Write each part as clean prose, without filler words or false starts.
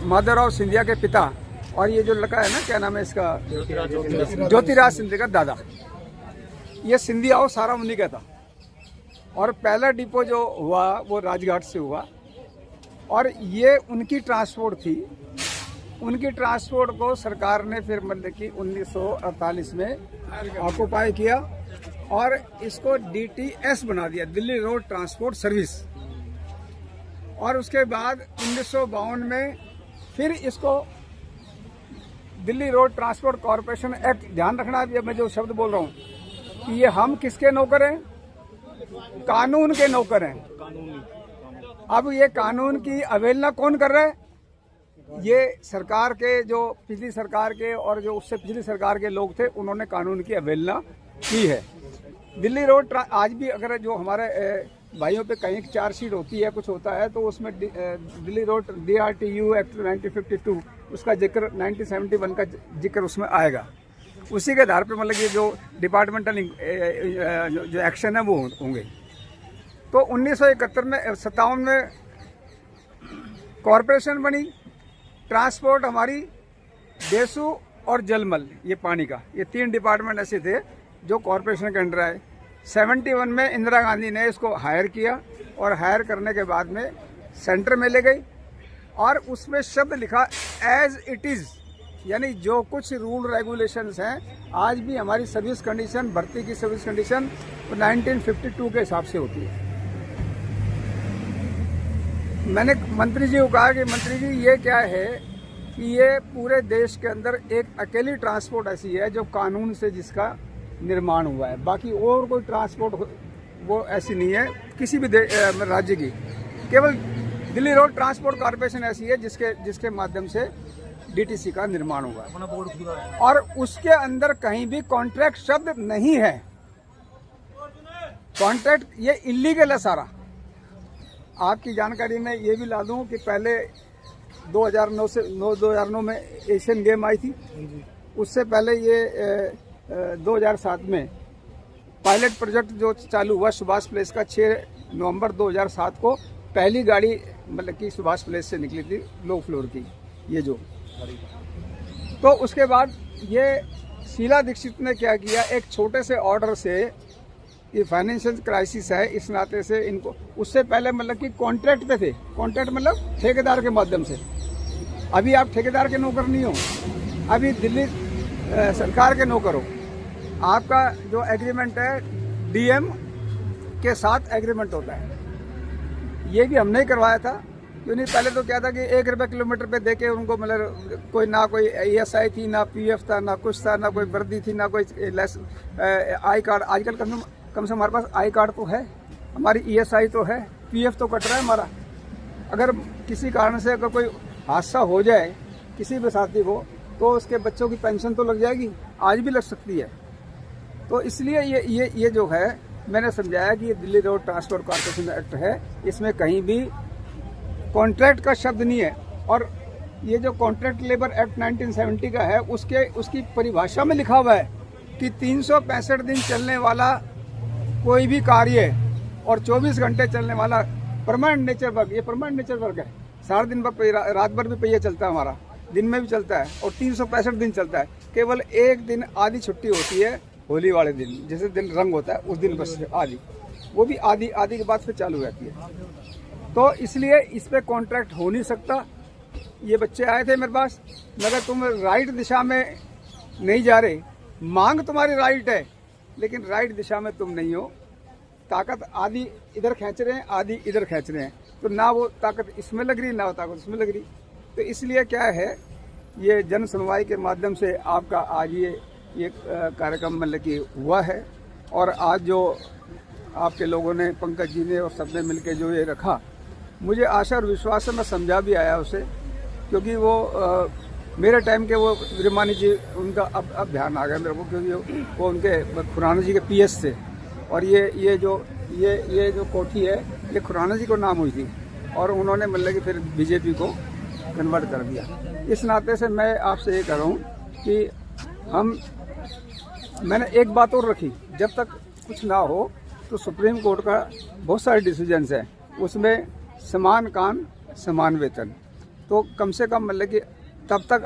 माधवराव सिंधिया के पिता और ये जो लड़का है ना, क्या नाम है इसका, ज्योतिराज सिंधिया का दादा, ये सिंधिया हो सारा उन्हीं का था। और पहला डिपो जो हुआ वो राजघाट से हुआ और ये उनकी ट्रांसपोर्ट थी। उनकी ट्रांसपोर्ट को सरकार ने फिर मतलब कि 1948 में ऑक्युपाई किया और इसको DTS बना दिया, दिल्ली रोड ट्रांसपोर्ट सर्विस। और उसके बाद 1952 में फिर इसको Delhi road transport corporation act, ध्यान रखना है मैं जो शब्द बोल रहा हूँ कि ये हम किसके नौकर हैं, कानून के नौकर हैं। अब ये कानून की अवहेलना कौन कर रहा है, ये सरकार के, जो पिछली सरकार के और जो उससे पिछली सरकार के लोग थे, उन्होंने कानून की अवहेलना की है। दिल्ली रोड आज भी अगर जो हमारे भाइयों पे कहीं चार्जशीट होती है, कुछ होता है, तो उसमें दिल्ली रोड DRTU एक्ट 1952 उसका जिक्र 1971 का जिक्र उसमें आएगा। उसी के आधार पर मतलब ये जो डिपार्टमेंटल जो एक्शन है वो होंगे। तो 1971 में 57 में कॉरपोरेशन बनी। ट्रांसपोर्ट हमारी देसू और जलमल, ये पानी का, ये 3 डिपार्टमेंट ऐसे थे जो कॉरपोरेशन के अंडर आए। 71 में इंदिरा गांधी ने इसको हायर किया और हायर करने के बाद में सेंटर में ले गई और उसमें शब्द लिखा एज इट इज़, यानी जो कुछ रूल रेगुलेशंस हैं आज भी हमारी सर्विस कंडीशन, भर्ती की सर्विस कंडीशन 1952 के हिसाब से होती है। मैंने मंत्री जी को कहा कि मंत्री जी ये क्या है कि ये पूरे देश के अंदर एक अकेली ट्रांसपोर्ट ऐसी है जो कानून से जिसका निर्माण हुआ है, बाकी और कोई ट्रांसपोर्ट वो ऐसी नहीं है किसी भी राज्य की। केवल दिल्ली रोड ट्रांसपोर्ट कॉरपोरेशन ऐसी है जिसके माध्यम से DTC का निर्माण हुआ है और उसके अंदर कहीं भी कॉन्ट्रैक्ट शब्द नहीं है। कॉन्ट्रैक्ट ये इलीगल है सारा। आपकी जानकारी में ये भी ला दूं कि पहले 2009 में एशियन गेम आई थी, उससे पहले ये 2007 में पायलट प्रोजेक्ट जो चालू हुआ सुभाष प्लेस का, 6 नवंबर 2007 को पहली गाड़ी मतलब कि सुभाष प्लेस से निकली थी लो फ्लोर की, ये जो। तो उसके बाद ये शीला दीक्षित ने क्या किया, एक छोटे से ऑर्डर से, ये फाइनेंशियल क्राइसिस है इस नाते से इनको, उससे पहले मतलब कि कॉन्ट्रैक्ट पे थे, कॉन्ट्रैक्ट मतलब ठेकेदार के माध्यम से। अभी आप ठेकेदार के नौकर नहीं हो, अभी दिल्ली सरकार के नौकर हो। आपका जो एग्रीमेंट है DM के साथ एग्रीमेंट होता है, ये भी हमने ही करवाया था। क्यों नहीं, पहले तो क्या था कि 1 रुपये किलोमीटर पे देके उनको मतलब कोई ना कोई ESI थी, ना PF था, ना कुछ था, ना कोई वर्दी थी, ना कोई आई कार्ड। आजकल कम से हमारे पास आई कार्ड तो है, हमारी ESI तो है, PF तो कट रहा है हमारा। अगर किसी कारण से अगर कोई हादसा हो जाए किसी भी साथी को, तो उसके बच्चों की पेंशन तो लग जाएगी, आज भी लग सकती है। तो इसलिए ये जो है मैंने समझाया कि ये Delhi road transport corporation act है, इसमें कहीं भी कॉन्ट्रैक्ट का शब्द नहीं है। और ये जो कॉन्ट्रैक्ट लेबर एक्ट 1970 का है, उसकी परिभाषा में लिखा हुआ है कि 365 दिन चलने वाला कोई भी कार्य और 24 घंटे चलने वाला परमानेंट नेचर वर्क, ये परमानेंट नेचर वर्क है। सारा दिन रात भर भी पहिया चलता है हमारा, दिन में भी चलता है और 365 दिन चलता है। केवल एक दिन आधी छुट्टी होती है, होली वाले दिन, जैसे दिन रंग होता है उस दिन बस आधी, वो भी आधी के बाद फिर चालू रहती है। तो इसलिए इस पर कॉन्ट्रैक्ट हो नहीं सकता। ये बच्चे आए थे मेरे पास, मगर तुम राइट दिशा में नहीं जा रहे, मांग तुम्हारी राइट है लेकिन राइट दिशा में तुम नहीं हो। ताकत आधी इधर खींच रहे हैं, आधी इधर खींच रहे हैं, तो ना वो ताकत इसमें लग रही, ना वो ताकत इसमें लग रही। तो इसलिए क्या है, ये जन सुनवाई के माध्यम से आपका आज ये कार्यक्रम मतलब कि हुआ है। और आज जो आपके लोगों ने, पंकज जी ने और सबने मिलकर जो ये रखा, मुझे आशा और विश्वास है, मैं समझा भी आया उसे, क्योंकि वो मेरे टाइम के वो विरमानी जी, उनका अब ध्यान आ गया मेरे को, क्योंकि वो उनके खुराना जी के PS थे। और ये जो कोठी है ये खुराना जी को नाम हुई थी और उन्होंने मतलब कि फिर BJP को कन्वर्ट कर दिया। इस नाते से मैं आपसे ये कह रहा हूँ कि मैंने एक बात और रखी, जब तक कुछ ना हो तो सुप्रीम कोर्ट का बहुत सारे डिसीजंस हैं, उसमें समान काम समान वेतन, तो कम से कम मतलब कि तब तक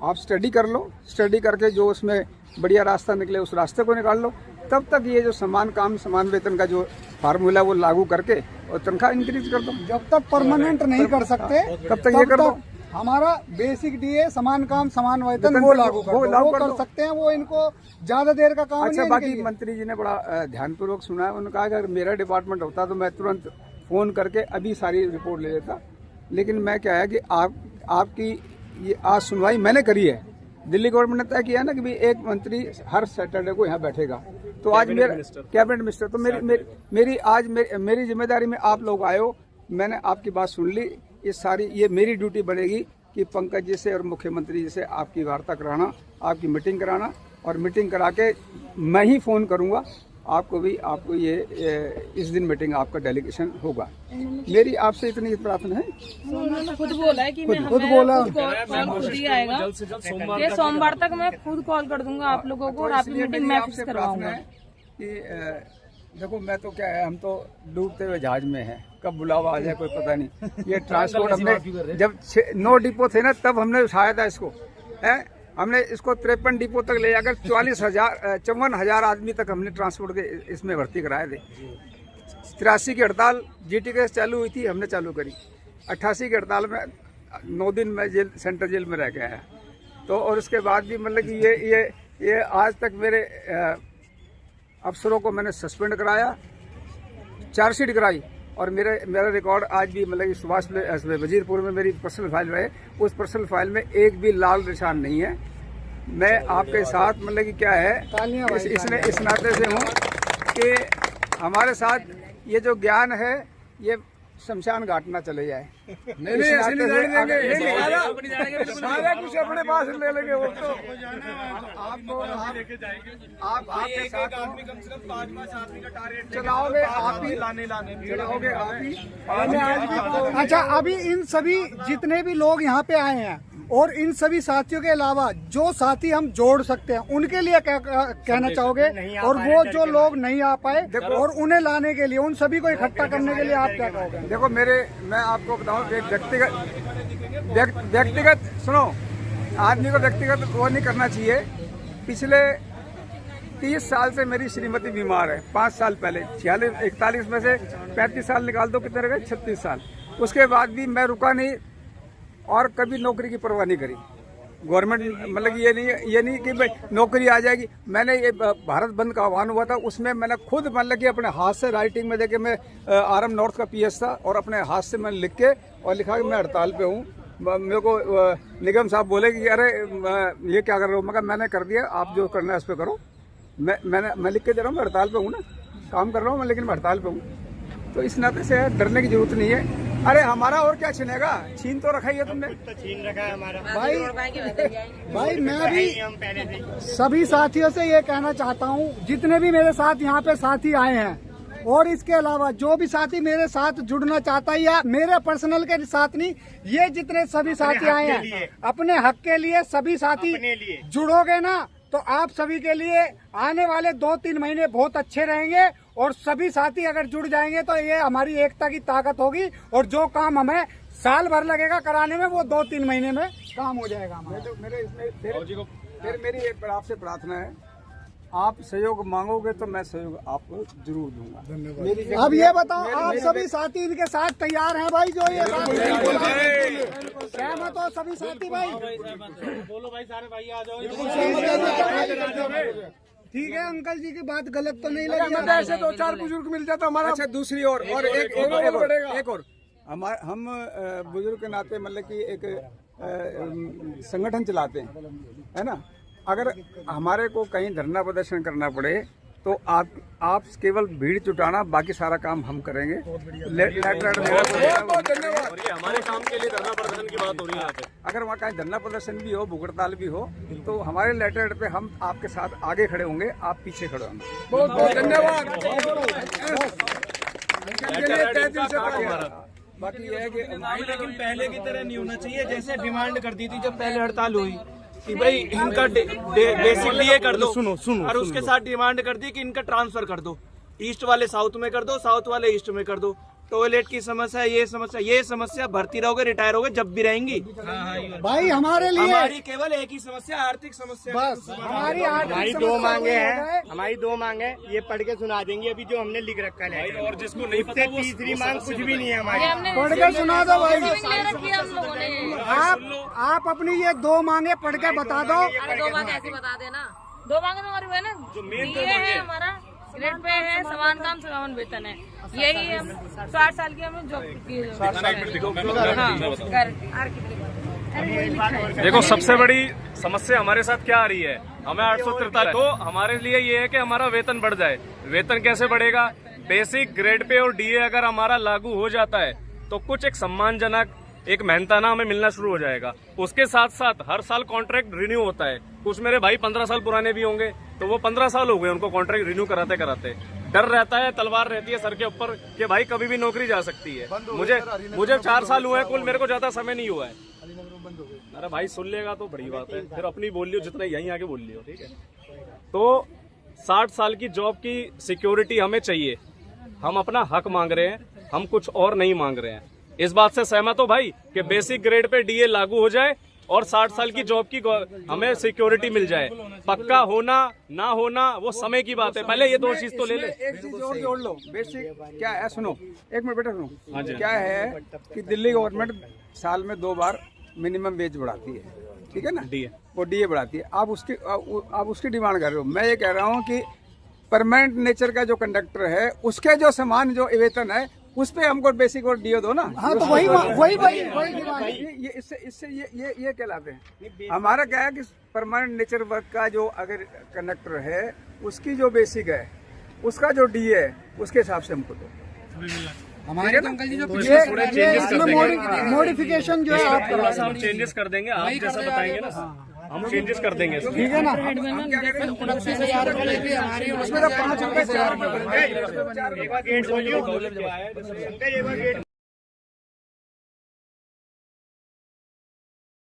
आप स्टडी कर लो, स्टडी करके जो उसमें बढ़िया रास्ता निकले उस रास्ते को निकाल लो। तब तक ये जो समान काम समान वेतन का जो फार्मूला वो लागू करके और तनख्वाह इंक्रीज कर दो। जब तक परमानेंट नहीं कर सकते तब तक ये कर दो। हमारा बेसिक डीए समान काम समान वेतन वो लागू कर सकते हैं। वो इनको ज्यादा देर का काम अच्छा, नहीं। बाकी मंत्री जी ने बड़ा ध्यानपूर्वक सुना है। उन्होंने कहा कि अगर मेरा डिपार्टमेंट होता तो मैं तुरंत फोन करके अभी सारी रिपोर्ट ले लेता, लेकिन मैं क्या है कि आपकी ये आज सुनवाई मैंने करी है। दिल्ली गवर्नमेंट ने तय किया ना कि भाई एक मंत्री हर सैटरडे को यहाँ बैठेगा, तो आज मेरा कैबिनेट मिनिस्टर, तो मेरी जिम्मेदारी में आप लोग आए हो, मैंने आपकी बात सुन ली। ये मेरी ड्यूटी बनेगी कि पंकज जी से और मुख्यमंत्री जी से आपकी वार्ता कराना, आपकी मीटिंग कराना, और मीटिंग करा के मैं ही फ़ोन करूँगा आपको ये इस दिन मीटिंग आपका डेलीगेशन होगा। मेरी आपसे इतनी प्रार्थना है। उन्होंने खुद बोला है कि खुद बोला खुद ही आएगा, ये सोमवार तक मैं खुद कॉल कर दूंगा आप लोगों को और आपकी मीटिंग मैं फिक्स करवाऊंगा। कि देखो, मैं तो क्या है, हम तो डूबते हुए जहाज में हैं, कब बुलावा आ जाए कोई पता नहीं। ये ट्रांसपोर्ट हमने जब 9 डिपो थे ना, तब हमने उठाया था इसको, हमने इसको 53 डिपो तक ले जाकर 54,000 आदमी तक हमने ट्रांसपोर्ट के इसमें भर्ती कराए थे। 83 की हड़ताल जीटी के चालू हुई थी, हमने चालू करी। 88 की हड़ताल में 9 दिन मैं सेंट्रल जेल में रह के आया। तो और उसके बाद भी मतलब कि ये आज तक मेरे अफसरों को मैंने सस्पेंड कराया, चार्जशीट कराई, और मेरा रिकॉर्ड आज भी मतलब कि सुभाष वजीरपुर में मेरी पर्सनल फाइल रहे, उस पर्सनल फाइल में एक भी लाल निशान नहीं है। मैं आपके साथ मतलब कि क्या है इस नाते से हूँ कि हमारे साथ ये जो ज्ञान है ये शमशान घाट ना चले जाए। नहीं ऐसे नहीं जाने देंगे, सारा कुछ अपने पास ले लेंगे। वो तो आप आपके साथ आदमी कम से कम 5 आदमी का टारगेट चलाओगे, आप ही चलाओगे आप ही। अच्छा, अभी इन सभी जितने भी लोग यहाँ पे आए हैं और इन सभी साथियों के अलावा जो साथी हम जोड़ सकते हैं, उनके लिए क्या कहना चाहोगे? और वो जो लोग नहीं आ पाए और उन्हें लाने के लिए, उन सभी को इकट्ठा करने के लिए आप क्या कहोगे? देखो, मैं आपको बताऊं, एक व्यक्तिगत सुनो, आदमी को व्यक्तिगत वो नहीं करना चाहिए। पिछले 30 साल से मेरी श्रीमती बीमार है। 5 साल पहले 41 में से 35 साल निकाल दो, कितने रह गए? 36 साल। उसके बाद भी मैं रुका नहीं और कभी नौकरी की परवाह नहीं करी। गवर्नमेंट मतलब ये नहीं कि भाई नौकरी आ जाएगी। मैंने ये भारत बंद का आह्वान हुआ था, उसमें मैंने खुद मतलब कि अपने हाथ से राइटिंग में देके, मैं आरएम नॉर्थ का पीएस था और अपने हाथ से मैंने लिख के और लिखा कि मैं हड़ताल पे हूँ। मेरे को निगम साहब बोले कि अरे ये क्या कर रहे हो? मैं कहा मैंने कर दिया, आप जो करना है उस पर करो। मैं लिख के दे रहा हूँ, मैं हड़ताल पे हूँ ना, काम कर रहा हूँ मैं, लेकिन मैं हड़ताल पे हूँ। तो इस नाते से डरने की जरूरत नहीं है। अरे हमारा और क्या छीनेगा? छीन तो रखा ही है तुमने। छीन रखा है हमारा। भाई मैं भी सभी साथियों से ये कहना चाहता हूँ, जितने भी मेरे साथ यहाँ पे साथी आए हैं और इसके अलावा जो भी साथी मेरे साथ जुड़ना चाहता है, या मेरे पर्सनल के साथ नहीं, ये जितने सभी साथी आए हैं अपने हक के लिए, सभी साथी जुड़ोगे ना तो आप सभी के लिए आने वाले 2-3 महीने बहुत अच्छे रहेंगे। और सभी साथी अगर जुड़ जाएंगे तो ये हमारी एकता की ताकत होगी, और जो काम हमें साल भर लगेगा कराने में, वो 2-3 महीने में काम हो जाएगा हमारा। मेरी आपसे प्रार्थना है, आप सहयोग मांगोगे तो मैं सहयोग आपको जरूर दूंगा। अब ये बताओ, आप सभी साथी इनके साथ तैयार हैं भाई? जो ये सहमत हो सभी साथी भाई? बोलो भाई, सारे भाई आ जाओ। ठीक है, अंकल जी की बात गलत तो नहीं लगी? ऐसे 2-4 बुजुर्ग मिल जाता हमारा। अच्छा, दूसरी और एक और हम बुजुर्ग के नाते मतलब कि एक संगठन चलाते हैं, है ना। अगर हमारे को कहीं धरना प्रदर्शन करना पड़े तो आप केवल भीड़ जुटाना, बाकी सारा काम हम करेंगे। धन्यवाद। हमारे काम के लिए धरना प्रदर्शन की बात हो रही है यहाँ पे। अगर वहाँ कहीं धरना प्रदर्शन भी हो, भूख हड़ताल भी हो, तो हमारे लेटर पे हम आपके साथ आगे खड़े होंगे, आप पीछे खड़े होंगे। बहुत बहुत धन्यवाद। बाकी ये है कि लेकिन पहले की तरह नहीं होना चाहिए, जैसे डिमांड कर दी थी जब पहले हड़ताल हुई कि भाई इनका बेसिक डीए कर दो, सुनो और उसके साथ डिमांड कर दी कि इनका ट्रांसफर कर दो, ईस्ट वाले साउथ में कर दो, साउथ वाले ईस्ट में कर दो। टॉयलेट की समस्या, ये समस्या भर्ती रहोगे, रिटायर होगे जब भी रहेंगी। भाई हमारे लिए हमारी केवल एक ही समस्या, आर्थिक समस्या। बस हमारी हमारी दो मांगे हैं, हमारी 2 मांगे ये पढ़ के सुना देंगे अभी जो हमने लिख रखा है। और जिसको नहीं पता वो तीसरी मांग कुछ भी नहीं है हमारी। पढ़ के सुना दो भाई। ले रखी है हम लोगों ने। आप अपनी ये 2 मांगे पढ़ के बता दो। अरे 2 मांग ऐसे बता देना। 2 मांगे तो हमारी हुए ना, ये है हमारा ग्रेड पे है, समान काम समान वेतन है, यही हम 60 साल की हमने जॉब की है। देखो सबसे बड़ी समस्या हमारे साथ क्या आ रही है, हमें 843, तो हमारे लिए ये है कि हमारा वेतन बढ़ जाए। वेतन कैसे बढ़ेगा? बेसिक, ग्रेड पे और डीए अगर हमारा लागू हो जाता है तो कुछ एक सम्मानजनक, एक मेहनताना हमें मिलना शुरू हो जाएगा। उसके साथ साथ हर साल कॉन्ट्रैक्ट रिन्यू होता है। कुछ मेरे भाई 15 साल पुराने भी होंगे, तो वो 15 साल हो गए उनको कॉन्ट्रैक्ट रिन्यू कराते कराते। डर रहता है, तलवार रहती है सर के ऊपर कि भाई कभी भी नौकरी जा सकती है। मुझे 4 साल हुए हैं कुल, मेरे को ज्यादा समय नहीं हुआ है। अरे भाई सुन लेगा तो बड़ी बात है, फिर अपनी बोल लियो, जितना यहीं आके बोल लियो, ठीक है। तो 60 साल की जॉब की सिक्योरिटी हमें चाहिए। हम अपना हक मांग रहे हैं, हम कुछ और नहीं मांग रहे हैं। इस बात से सहमत हो भाई कि बेसिक ग्रेड पे डीए लागू हो जाए और 60 साल की जॉब की हमें सिक्योरिटी मिल जाए। पक्का होना ना होना वो समय की बात है, पहले ये 2 चीज तो ले ले। एक चीज और जोड़ लो। बेसिक क्या है, सुनो, एक मिनट बेटा सुनो। क्या है कि दिल्ली गवर्नमेंट साल में 2 बार मिनिमम वेज बढ़ाती है, ठीक है ना, डीए, वो डीए बढ़ाती है। आप उसकी डिमांड कर रहे हो। मैं ये कह रहा हूँ कि परमानेंट नेचर का जो कंडक्टर है उसके जो समान जो वेतन है उस पे हमको बेसिक और डीओ दो ना। हाँ तो वही ये इससे ये कहलाते हैं। हमारा क्या है कि परमानेंट नेचर वर्क का जो अगर कंडक्टर है उसकी जो बेसिक है उसका जो डी है उसके हिसाब से हमको दो। हमारे अंकल जी जो मॉडिफिकेशन जो है आप थोड़ा सा हम चेंजेस कर देंगे, आप जैसा बताएंगे ना हम चेंजेस कर देंगे, ठीक है ना। उसमें 5 रुपए 4 रुपए